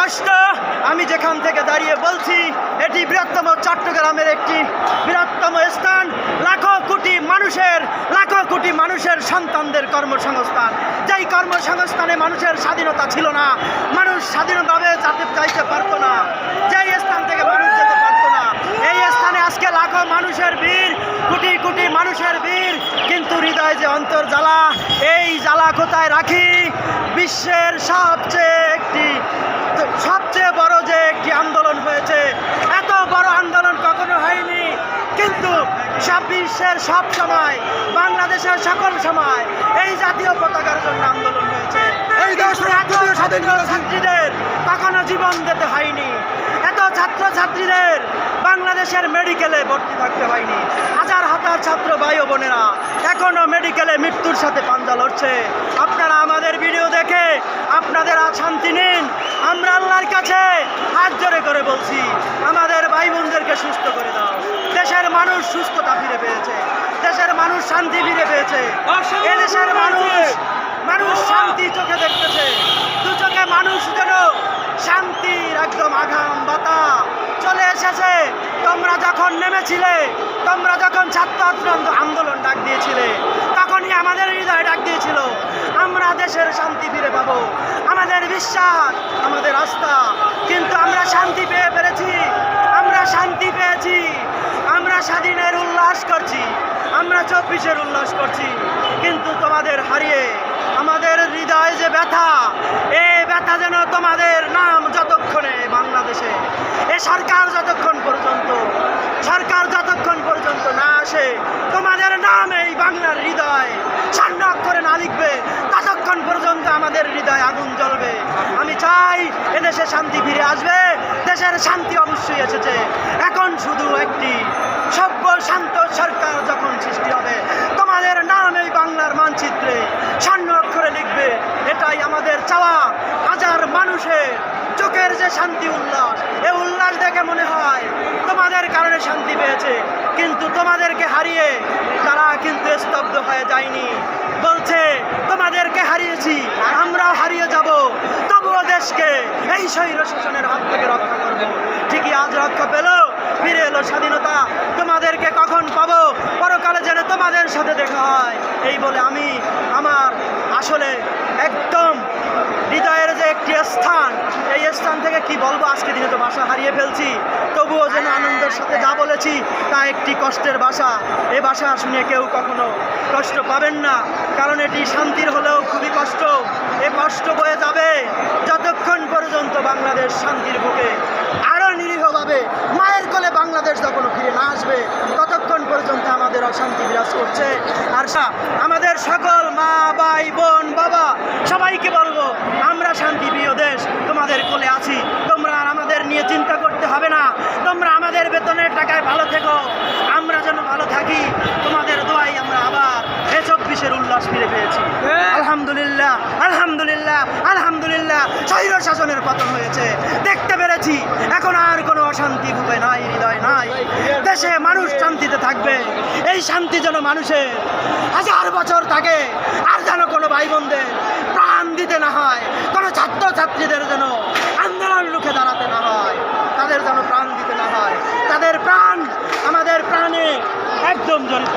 স্পষ্ট আমি যেখান থেকে দাঁড়িয়ে বলছি, এটি বৃহত্তম চট্টগ্রামের একটি বৃহত্তম স্থান, লাখো কোটি মানুষের সন্তানদের কর্মসংস্থান। যেই কর্মসংস্থানে মানুষের স্বাধীনতা ছিল না, মানুষ স্বাধীনভাবে যাইতে পারতো না, যেই স্থান থেকে মানুষ যেতে পারতো না, এই স্থানে আজকে লাখো মানুষের ভিড়, কোটি মানুষের ভিড়, কিন্তু হৃদয় যে অন্তর জ্বালা, এই জ্বালা কোথায় রাখি? বিশ্বের সবচেয়ে বড় যে একটি আন্দোলন হয়েছে, এত বড় আন্দোলন কখনো হয়নি। কিন্তু বিশ্বের সব সময়, বাংলাদেশের সকল সময় এই জাতীয় পতাকার জন্য আন্দোলন হয়েছে। এই দেশের ছাত্রীদের কখনো জীবন দিতে হয়নি, এত ছাত্রছাত্রীদের বাংলাদেশের মেডিকেলে ভর্তি থাকতে হয়নি। হাজার ছাত্র ভাই ও বোনেরা এখনো মেডিকেলে মৃত্যুর সাথে পাঞ্জা লড়ছে। আপনারা আমাদের ভিডিও দেখে আপনাদের শান্তি নিন। আমরা আল্লাহর কাছে হাত জোড়ে করে বলছি, আমাদের ভাই বোনদেরকে সুস্থ করে দাও। দেশের মানুষ সুস্থতা ফিরে পেয়েছে, দেশের মানুষ শান্তি ফিরে পেয়েছে, এদেশের মানুষ শান্তি চোখে দেখতেছে। দু চোখে মানুষ যেন শান্তির একদম আগাম বাতা চলে এসেছে। তোমরা যখন নেমেছিলে, তোমরা যখন ছাত্র আন্দোলন ডাক দিয়েছিলে, তখনই আমাদের হৃদয় ডাক দিয়েছিল আমরা দেশের শান্তি ফিরে পাবো, আমাদের বিশ্বাস, আমাদের আস্থা। কিন্তু আমরা শান্তি পেয়েছি, আমরা শান্তি পেয়েছি, আমরা স্বাধীনের উল্লাস করছি, আমরা 24-এর উল্লাস করছি। কিন্তু তোমাদের হারিয়ে আমাদের হৃদয় যে ব্যথা, এই ব্যথা যেন তোমাদের নাম যতক্ষণে বাংলাদেশে সরকার যতক্ষণ পর্যন্ত না আসে, তোমাদের নাম এই বাংলার হৃদয় স্বর্ণ অক্ষরে না লিখবে, ততক্ষণ পর্যন্ত আমাদের হৃদয় আগুন জ্বলবে। আমি চাই এদেশে শান্তি ফিরে আসবে। দেশের শান্তি অবশ্যই এসেছে, এখন শুধু একটি সভ্য শান্ত সরকার যখন সৃষ্টি হবে, তোমাদের নাম এই বাংলার মানচিত্রে স্বর্ণ অক্ষরে লিখবে। এটাই আমাদের চাওয়া। হাজার মানুষের চোখের যে শান্তি উল্লাস, এই উল্লাস দেখে মনে হয় তোমাদের কারণে শান্তি পেয়েছে। কিন্তু তোমাদেরকে হারিয়ে তারা কিন্তু স্তব্ধ হয়ে যায়নি, বলছে তোমাদেরকে হারিয়েছি, আমরাও হারিয়ে যাব, তবুও দেশকে এই স্বৈর শাসনের হাত থেকে রক্ষা করব। ঠিকই আজ রক্ষা পেল, ফিরে এলো স্বাধীনতা। তোমাদেরকে কখন পাবো? পরকালে যেন তোমাদের সাথে দেখা হয়, এই বলে আমি আমার আসলে একদম হৃদয়ের যে একটি স্থান, এই স্থান থেকে কি বলবো, আজকে দিনে তো ভাষা হারিয়ে ফেলছি, তবুও যেন আনন্দের সাথে যা বলেছি তা একটি কষ্টের ভাষা। এই ভাষা শুনে কেউ কখনো কষ্ট পাবেন না, কারণ এটি শান্তির হলেও খুবই কষ্ট। এ কষ্ট বয়ে যাবে যতক্ষণ পর্যন্ত বাংলাদেশ শান্তির বুকে আরও নিরীহভাবে মায়ের কোলে বাংলাদেশ যখন ফিরে না আসবে, ততক্ষণ পর্যন্ত আমাদের অশান্তি বিরাজ করছে। আর আমাদের সকল মা, ভাই, বোন, বাবা সবাইকে বলবো, আমরা শান্তিপ্রিয় দেশ, তোমাদের কোলে আছি। তোমরা আর আমাদের নিয়ে চিন্তা করতে হবে না, তোমরা আমাদের বেতনের টাকায় ভালো থেকো, আমরা যেন ভালো থাকি। তোমাদের দোয়াই আমরা আবার 24-এর উল্লাস ফিরে পেয়েছি। আলহামদুলিল্লাহ, আলহামদুলিল্লাহ, আলহামদুলিল্লাহ। স্বৈর শাসনের পতন হয়েছে, দেখতে পেরেছি। এখন আর কোনো অশান্তি ভুবে নাই, হৃদয় নাই। দেশে মানুষ শান্তিতে থাকবে, এই শান্তি যেন মানুষের হাজার বছর থাকে। আর যেন কোনো ভাই বোনদের প্রাণ দিতে না হয়, কোনো ছাত্রছাত্রীদের যেন আন্দোলন রুখে দাঁড়াতে না হয়, তাদের যেন প্রাণ দিতে না হয়। তাদের প্রাণ আমাদের প্রাণে একদম জড়িত।